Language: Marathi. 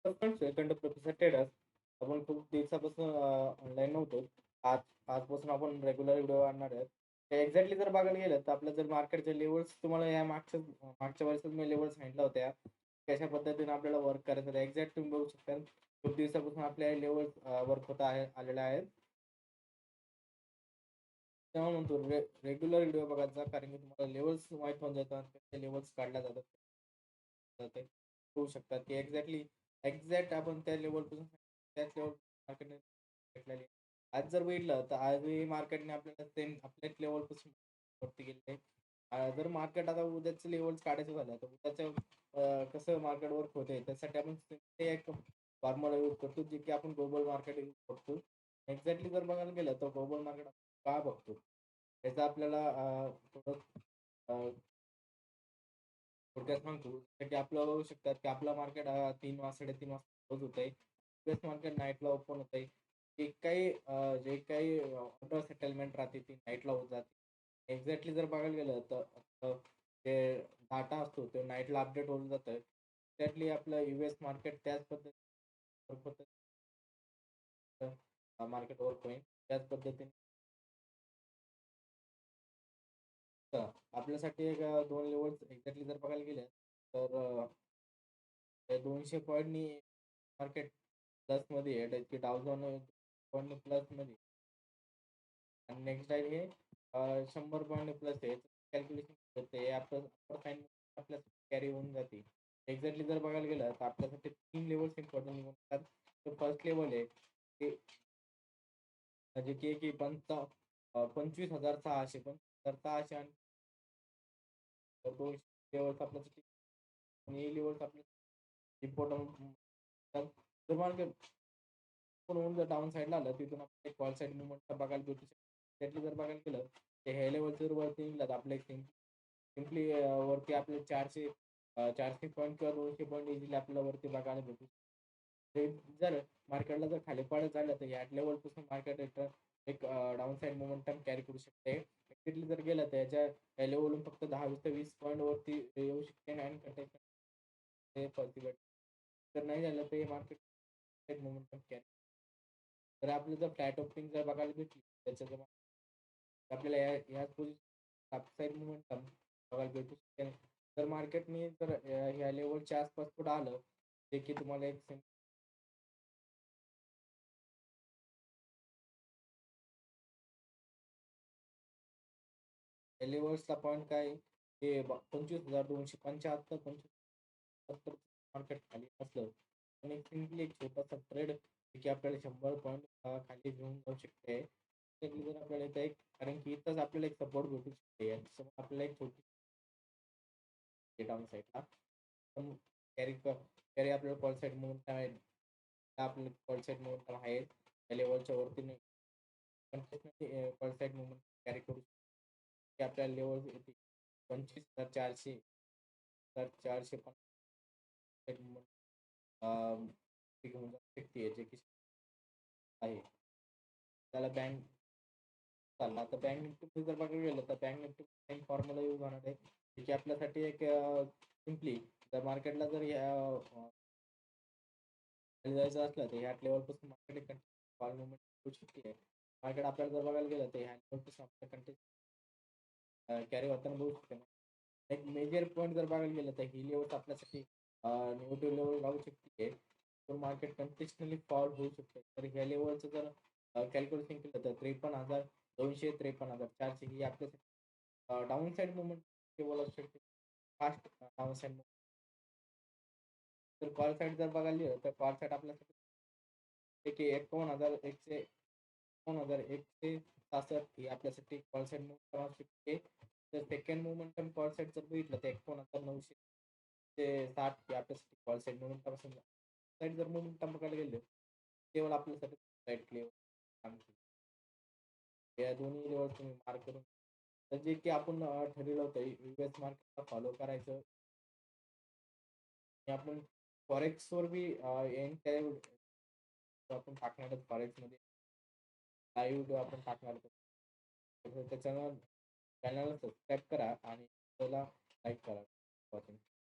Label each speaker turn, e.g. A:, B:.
A: तर friends welcome to professor traders. आपण खूप दिवसापासून ऑनलाईन नव्हतो. आज आजपासून आपण रेग्युलर व्हिडिओ आणणार आहेत. ते एक्झॅक्टली जर बघायला गेलं तर आपलं जर मार्केटचे लेव्हल्स तुम्हाला या मागच्या वेळेसच मी लेव्हल्स सांगितल्या होत्या. कशा पद्धतीने आपल्याला वर्क करायचं आहे. एक्झॅक्ट तुम्ही बघू शकता. खूप दिवसापासून आपल्या लेव्हल्स वर्क होत आहे आलेल्या आहेत. तेव्हा म्हणतो रेग्युलर व्हिडिओ बघायचा कारण की तुम्हाला लेव्हल्स माहीत होऊन जातात. कसे लेव्हल्स काढल्या जातात. ते होऊ शकतात की एक्झॅक्ट आपण त्या लेव्हलपासून त्याच लेव्हल मार्केटने भेटलेली. आज जर बघितलं तर आजही मार्केटने आपल्याला सेम आपल्याच लेव्हलपासून वरती गेलेलं आहे. जर मार्केट आता उद्याचं लेव्हल्स काढायचं झालं तर उद्याचं कसं मार्केट वर्क होते त्यासाठी आपण ते एक फॉर्म्युला यूज करतो जे की आपण ग्लोबल मार्केट यूज करतो. एक्झॅक्टली जर बघायला गेलं तर ग्लोबल मार्केट का बघतो? त्याचा आपल्याला थोडं थोडक्यात सांगतो की आपलं बघू शकतात की आपलं मार्केट 3 वाजता 3:30 वाजता क्लोज होतंय. यूएस मार्केट नाईटला ओपन होतंय. जे काही ऑर्डर सेटलमेंट राहते ती नाईटला होत जाते. एक्झॅक्टली जर बघायला गेलं तर जे डाटा असतो तो नाईटला अपडेट होऊन जातं. एक्झॅक्टली आपलं यूएस मार्केट त्याच पद्धतीने मार्केट वर्क होईल. त्याच पद्धतीने आपल्यासाठी एक 2 लेव्हल्स एक्झॅक्टली जर बघायला गेले तर 200 पॉईंटनी मार्केट प्लसमध्ये आहे. की डाव जोन पॉईंट प्लसमध्ये आणि नेक्स्ट आहे हे 100 पॉईंट प्लस आहे. कॅल्क्युलेशन करते आपलं अप्पर साइन आपल्या कॅरी होऊन जाते. एक्झॅक्टली जर बघायला गेलं तर आपल्यासाठी 3 लेव्हल्स इम्पॉर्टंट म्हणतात. तर फर्स्ट लेव्हल आहे ते म्हणजे की 25,600 25,600 आणि 200 लेव्हल्स आपल्यासाठी आणि लेव्हल्स आपले इम्पॉर्टंट जर मार्केट म्हणून जर डाऊन साईडला आलं तिथून आपण एक कॉल साईड मुवमेंट बघायला भेटू शकतो. त्यातली जर बघायला गेलं ते हाय लेवलचे जर वरती निघालात आपले सिम्पली वरती आपले 400 पॉईंट किंवा 200 पॉईंट इझिली आपल्याला वरती बघायला भेटू. ते जर मार्केटला जर खाली पडत झालं तर ह्या लेवलपासून मार्केट एक डाऊन साईड मोमेंटम कॅरी करू शकते. एक्झॅक्टली जर गेलं तर याच्या लेवलून फक्त 10 ते 20 पॉईंट वरती येऊ शकते आणि कंटेक्ट ते वरती भेट जर नाही झालं तर हे मार्केट मोमेंटम कॅरी तर आपलं जर फ्लॅट ओपनिंग जर बघायला भेटली त्याच्या जर आपल्याला ह्याच पोझिशन अपसाईड मोमेंटम बघायला भेटू शकते. तर मार्केटने जर ह्या लेवलच्या आसपास पुढे आलं जे की तुम्हाला एक लेव्हल्सचा पॉईंट काय आहे? ते 25,275 25,070 मार्केट खाली असलं आणि सिम्पली एक छोटासा ट्रेड की आपल्याला 100 पॉईंट खाली घेऊन जाऊ शकते. त्यातली जर आपल्याला इथं एक कारण की इथंच आपल्याला एक सपोर्ट भेटू शकते. याच्यासमोर आपल्याला एक छोटी डाऊन साईडला पण कॅरी आपल्याला कॉल साईड मोमेंटम आहे. आपल्याला कॉल साईड मोमेंटम आहे. त्या लेवलच्या वरती नाही. Continuously call side moment carry करू की आपल्याला लेवल येते 25,400 तर 450 घेऊन जाऊ शकते जे की आहे. त्याला बँक चालला तर बँक निफ्टी जर बघायला गेलं तर बँक निफ्टी फॉर्म्युला यूज होणार आहे. की आपल्यासाठी एक सिम्पली जर मार्केटला जर खाली जायचं असलं तर ह्या लेवलपासून मार्केट कॉल मुवमेंट होऊ शकते. मार्केट आपल्याला जर बघायला गेलं तर ह्या लेवलपासून आपल्या कॅरी होताना बघू शकते. एक मेजर पॉईंट जर बघायला गेलं तर ही लेवल आपल्यासाठी निगेटिव्ह लेवल राहू शकते. तर मार्केट कंटिन्युअसली फॉल होऊ शकते. तर ह्या लेवलचं जर कॅल्क्युलेशन केलं तर 53,200 53,400 ही आपल्यासाठी डाऊन साईड मुवमेंट लेवल असू शकते. फास्ट डाऊन साईड तर कॉल साईड जर बघायला गेलं तर कॉल साईड आपल्यासाठी एक 51,166 ही आपल्यासाठी कॉल साईड मूव्ह असू शकते. तर सेकंड मोमेंटम कॉल साईड जर बघितलं तर 51,900 ते 60 ही आपल्यासाठी कॉल साईड मोमेंटम असेल. साईड जर मोमेंटम बघायला गेलं केवळ आपल्यासाठी साईड लेवल काम करते. या दोन्ही लेवल तुम्ही मार्क करून तर जे की आपण ठरवलं होतं यूएस मार्केटला फॉलो करायचं आणि आपण फॉरेक्सवर बी येईन त्या आपण टाकणार आहोत फॉरेक्समध्ये लाईव्ह व्हिडिओ आपण टाकणार आहोत. तर त्याच्यानं चॅनलला सबस्क्राईब करा आणि त्याला लाईक करा.